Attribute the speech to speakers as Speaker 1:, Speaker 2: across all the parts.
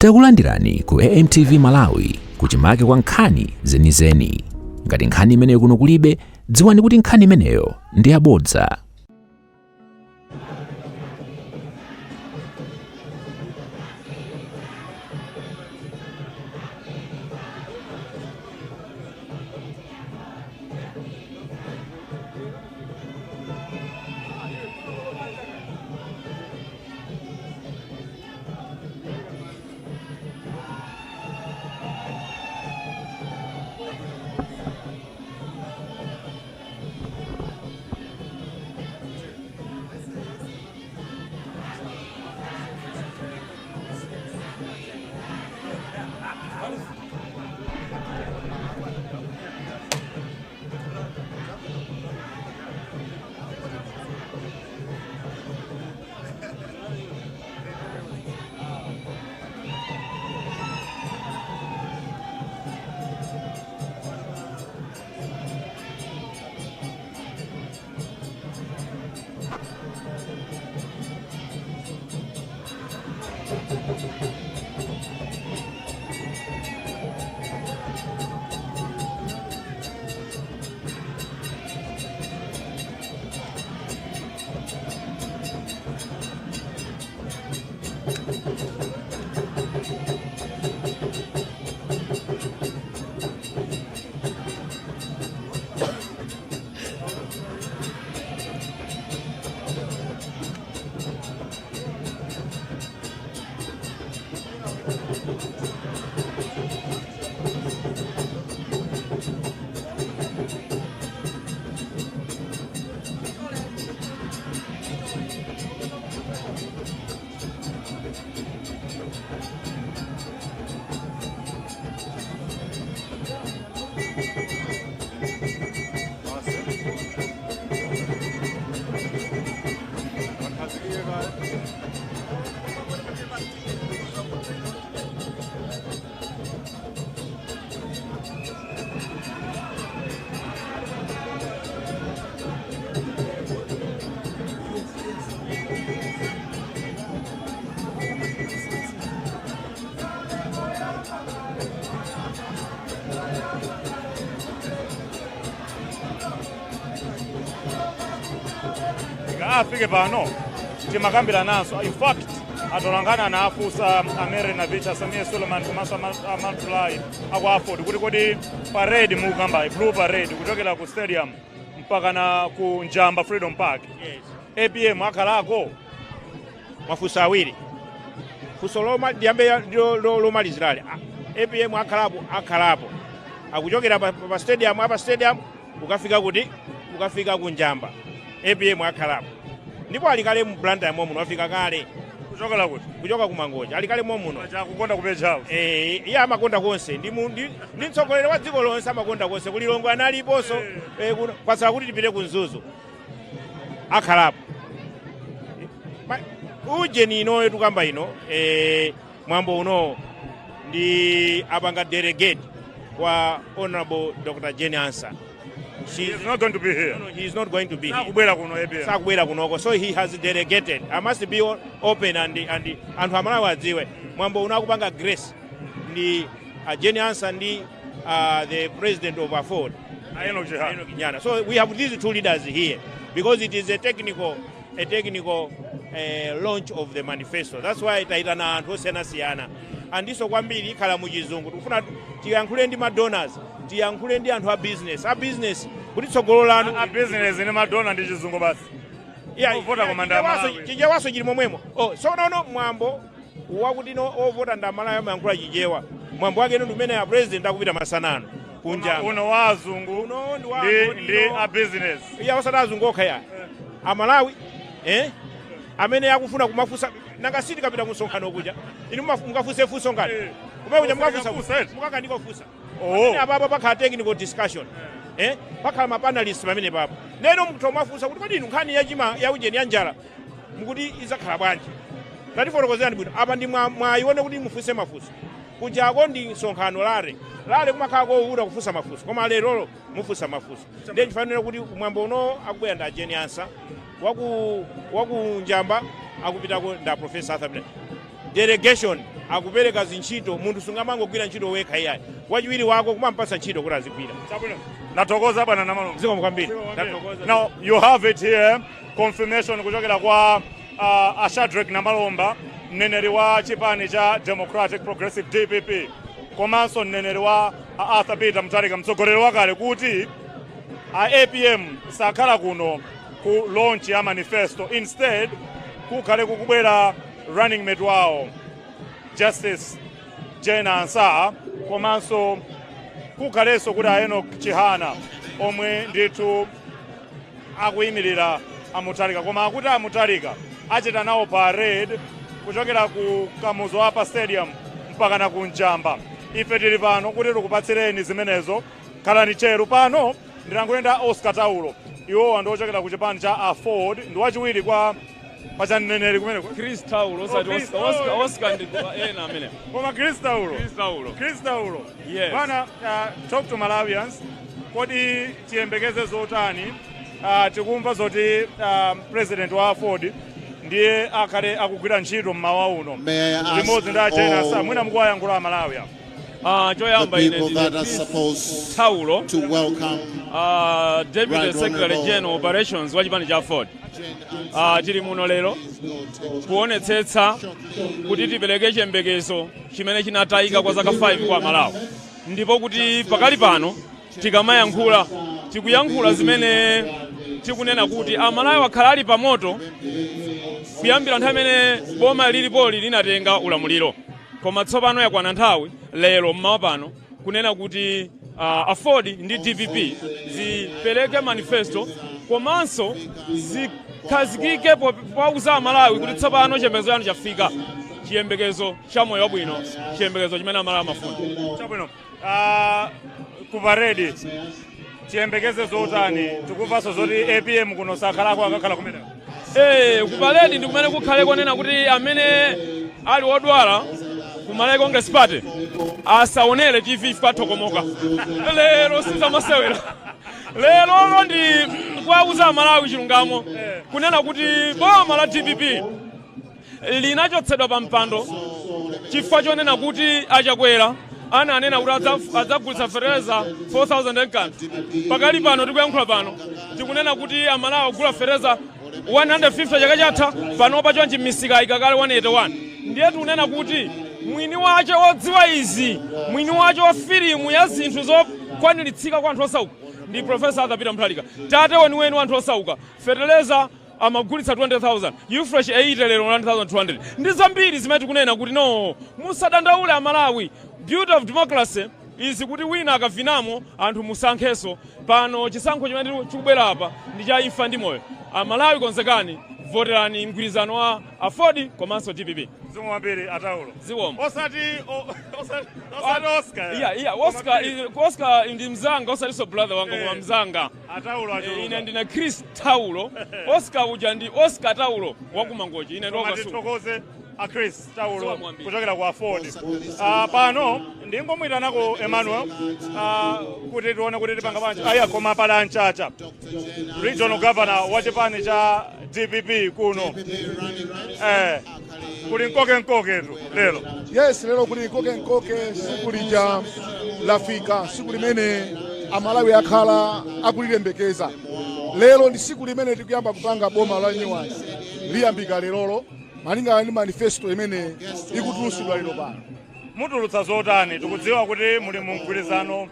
Speaker 1: Takulandirani ku AMTV Malawi kuchimake kwa nkhani zenizeni. Ngati nkhani imeneyo kuno kulibe, dziwani kuti nkhani imeneyo ndi yabodza.
Speaker 2: Afike pano timakambira naso. In fact atolangana na afusa amere na vicha Samia Suleiman kumaso amantulai akwaafodi kuti kodi parade mukamba blue parade kuchokera ku stadium mpaka na ku Njamba Freedom Park.
Speaker 3: Yes.
Speaker 2: APM akalako
Speaker 3: mafusa awiri kusoloma diambe loma Israeli. APM akalapo akuchokera pa stadium apa stadium ukafika ku Njamba. APM akalapo ndipo alikale mu blanda momu wafika kale
Speaker 2: kuchokera kuti
Speaker 3: kuchoka kumangoja alikale momu no
Speaker 2: chakukonda kupechawo
Speaker 3: iye amakonda konse ndi mtsogoleri wa dziko lonse amakonda konse kulilongo analiponso kwasala kuti tipite ku Nzuzu akhalapo uje nino etukamba ino mwambo uno ndi apanga delegate kwa Honorable Dr. Jenny Ansah.
Speaker 2: She is not going to be here.
Speaker 3: No, he is not going to be here.
Speaker 2: Sakubwera
Speaker 3: kuno. So he has delegated. I must be open and hamala wadziwe. Mwambo unakupanga grace. Ndi Jenny Ansah ndi the president of Afford. So we have these two leaders here because it is a technical launch of the manifesto. That's why itaitana anthu osiyana. And this kwambiri ikhala mu chizungu. Tikufuna tiyankhule ndi madonors, tiyankhule ndi anthu a business. Kuti tsogololano
Speaker 2: a business ine madona ndi chizungu basi. Ovota komanda Malawi.
Speaker 3: Chijewaso chili momwemo. So no mwambo wakuti no ovota ndamala yamankhula chijewa. Mwambo wake ndo umene ya president akupita masanano. Kunja.
Speaker 2: Uno wazungu.
Speaker 3: Uno
Speaker 2: ndi a business.
Speaker 3: Iya osada azungu okaya. Amalawi amene yakufuna kumafusa nanga siti kapita musonkhano kuja. Inu mukafuse fuso ngati. Kumakuja mukaka ndiko fusa. Ababa pakha technical discussion. Pakha mapanelists pamene papo. Neno mkutomafusa kuti kodi nkhani yachima ya ujeni ya njala mukuti izakhala bwanji. Tatifotokozerani bwino apa ndi mwayione kuti mufuse mafuso. Kujako ndi sonkhano lale kumakhala kovuta kufusa mafuso. Koma lero mufusa mafuso. Ndiye chifanira kuti mwambo uno akubwera nda Jenny Ansah waku Njamba akupitako nda Professor Arthur delegation akupereka zintchito munthu sungamangogwira ntchito wekha iyayi wachiwiri wako kumampasa ntchito kuti azigwira.
Speaker 2: Natokoza bwana Namalongo.
Speaker 3: Zikomo kwambiri.
Speaker 2: Now you have it here, confirmation kuchokera kwa Shadrack Namalomba, mneneri wa chipani cha Democratic Progressive DPP, komanso mneneri wa Arthur Peter Mutharika mtsogoleri wakale kuti APM sakhala kuno ku launch ya manifesto, instead kukhale kukubwera running mate wawo Justice Jane Ansah, komanso kukhalenso kuti Enoch Chihana omwe ndithu akuyimirira Mutharika, koma akuti Mutharika achita nawo parade kuchokera ku Kamuzu Upper Stadium mpaka na ku Njamba. Ife tili pano kuti tikupatsireni zimenezo, khalani cheru. Pano ndilangoyenda Oscar Taulo, iwo andochokera ku chipani cha Afford, ndi wachiwiri kwa pachaneneri kumene
Speaker 4: Chris Taulo osati Oscar ndi ena amene
Speaker 2: koma Chris Taulo.
Speaker 4: Yes.
Speaker 2: Bana, talk to Malawians, kodi tiyembekeze zotani? Tikumva zoti president wa Afford ndiye akhale akugwira ntchito mmawa uno limodzi ndi achena sa mwina mukuwayankhula Malawiya.
Speaker 4: Choyamba ine Taulo Deputy Secretary General Operations wa chipani cha Afford. Tili muno lero kuonetsetsa kuti tipereke chiyembekezo chimene chinatayika kwa zaka 5 kwa Malawi, ndipo kuti pakali pano tikamayankhula tikuyankhula zimene tikunena kuti Amalawi wakhala ali pamoto kuyambira nthawi imene boma lilipoli linatenga ulamuliro, koma tsopano yakwana nthawi lero mmawa pano kunena kuti Afford ndi DPP zipereke manifesto komanso zikhazikike pauza Amalawi kuti tsopano chiyembekezo chanu chafika, chiyembekezo cha moyo wabwino, chiyembekezo chimene Amalawi amafuna.
Speaker 2: Chabwino, kuparedi tiyembekeze zotani? Tikumvanso zoti APM kuno sakhalako akakhala kumeneko.
Speaker 4: Kuparedi ndi kumene kukhale konena kuti amene ali wodwala kumalawi Congress Party asaonere TV kwathokomoka. Lero sizamasewera. Lero ndi kwauza Amalawi chilungamo kunena kuti boma la DPP linachotsedwa pa mpando chifukwa chonena kuti achakwera ananena kuti adzagulitsa fereza 4,000 enkana. Pakali pano tikuyankhula pano tikunena kuti Amalawi agula fereza 150 chaka chatha, pano pacho nchimisika ikakale 181. Ndiye tikunena kuti mwini wacho wodziwa izi, mwini wacho wa filimu ya zinthu zokwaniritsidwa kwa anthu osauka ndi Professor Arthur Peter Mutharika. Tate weniweni wa anthu osauka fereleza amagulitsa 20,000, Ufresh 80 lero 1,200. Ndi zambiri zimene tikunena kuti no musadandaule Amalawi. Beauty of democracy izi kuti wina akavinamo anthu musankheso. Pano chisankho chimene chikubwera apa ndi cha imfa ndi moyo. Amalawi konzekani, voterani mgwirizano wa Afford komanso DPP.
Speaker 2: Zikomo kwambiri Ataulo.
Speaker 4: Zikomo.
Speaker 2: Osati Oscar.
Speaker 4: Yeah, Oscar ndi mzanga, osati so brother wanga koma mzanga.
Speaker 2: Ataulo achuluka.
Speaker 4: Ine ndina Chris Taulo. Oscar uja ndi Oscar Taulo wa kumangoji. Ine ndo kasu.
Speaker 2: Titokoze Chris Taulo kuchokera ku Afford. Pano ndingomwitanako Emmanuel kuti tione kuti tipanga bwanji. Koma pala Anchacha, regional governor wa chipani cha DPP kuno. Kuli nkoke tu lero.
Speaker 5: Yes, lero kuli nkoke siku lija lafika, siku limene Amalawi akhala akulilembekeza. Lero ndi siku limene tikuyamba kupanga boma la Nyuwansi liyambika lerolo malingana ndi manifesto imene ikutulusidwa lero pano.
Speaker 2: Mutulutsa zotani? Tikudziwa kuti muli mu mgwirizano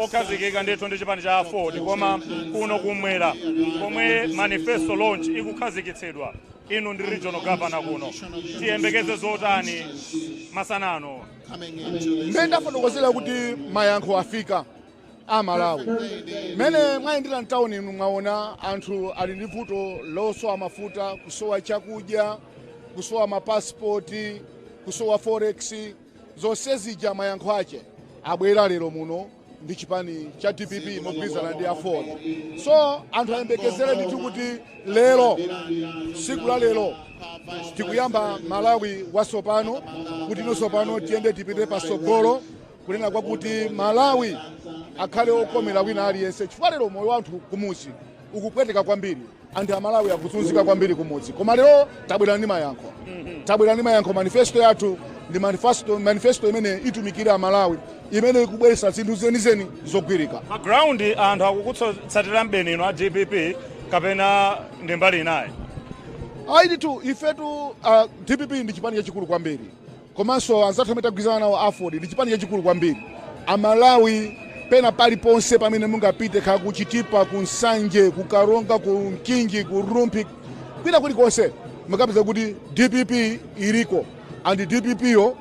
Speaker 2: okhazikika ndithu ndi chipani cha Afford, koma kuno kumwera komwe manifesto launch ikukhazikitsidwa inu ndi regional governor kuno, tiyembekeze zotani masanano?
Speaker 5: Mmene ndafotokozera kuti mayankho afika Amalawi. Mene mwayendera mtawuni inu mwaona anthu ali ndi vuto losowa mafuta, kusowa chakudya, kusowa mapasipoti, kusowa forex, zonse zija mayankho ache abwera lero muno ndi chipani cha DPP mogwirizana ndi Afford. So anthu ayembekezere ndithu kuti lero siku la lero tikuyamba Malawi wasopano, kuti nosopano tiyende tipite pasogolo kunena kwa kuti Malawi akhale okomera wina aliyense. Chifukwa lero moyo wa anthu kumuzi ukupweteka kwambiri, anthu Amalawi akuzunzika kwambiri kumudzi, koma lero tabwera ndi mayankho. Tabwera ndi mayankho, manifesto yathu ndi manifesto imene itumikira Malawi imene ikubweretsa zinthu zenizeni zogwirika.
Speaker 2: Ground anthu akukutsatira mbenino a DPP kapena ndi mbali inayi.
Speaker 5: Aiditu ifetu DPP ndi chipani chachikulu kwambiri. Komanso anzathu amene tagwirizana nawo Afodi ndi chipani chachikulu kwambiri. Amalawi pena paliponse pamene mungapite kha kuchitipa, ku Nsanje, ku Karonga, ku Mkingi, ku Rumpi, kwina kulikonse mukapeza kuti DPP iliko. And DPP yo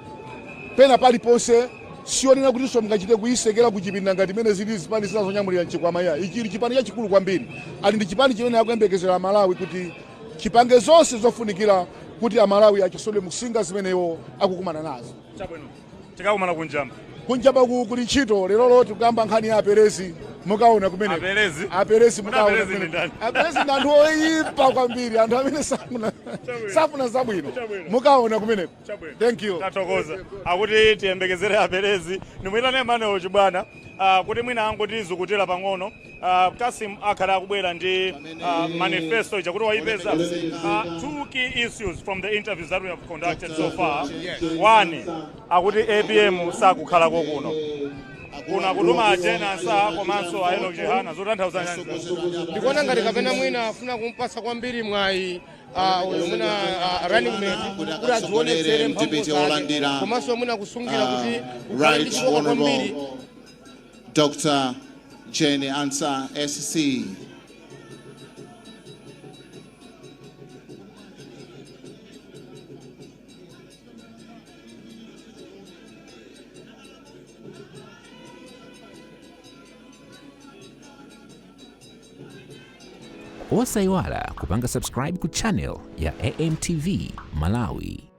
Speaker 5: pena paliponse sionena kuti so mungachite kuyisekera kuchipinda ngati mene zili zipani zinazonyamulira mchikwama ya. Ichi chipani chachikulu kwambiri. And ndi chipani chimene akuyembekezera Malawi kuti chipange zonse zofunikira kuti Amalawi achisole musinga zimeneyo akukumana nazo.
Speaker 2: Chabwino. Tikakumana kunjamba.
Speaker 5: Kunjamba kuli ntchito lero loti kugamba nkhani ya aperezi mukaona kumene. Aperezi mukaona kumene. Aperezi ndi anthu oyipa kwambiri, anthu amene safuna zabwino. Mukaona kumene. Thank you.
Speaker 2: Tatokoza. Akuti tiyembekezere aperezi. Nimuyitane manewo chibwana. Kuti mwina angoti zukutira pang'ono. Kasim akhala akubwera ndi manifesto ija kuti wayipeza. Two key issues from the interviews that we have conducted so far. One, akuti APM sakukhalako kuno. Kuna kutuma ajena Ansah komanso aelo jehana zotanthauza nyanza.
Speaker 6: Ndikuona ngati kapena mwina afuna kumpasa kwambiri mwayi uyo mwina running mate kuti azionetsere mphamvu zake komanso mwina kusungira kuti
Speaker 7: Right Honorable Dr. Jenny Ansah SC.
Speaker 1: Osayiwala kupanga subscribe ku channel ya AMTV Malawi.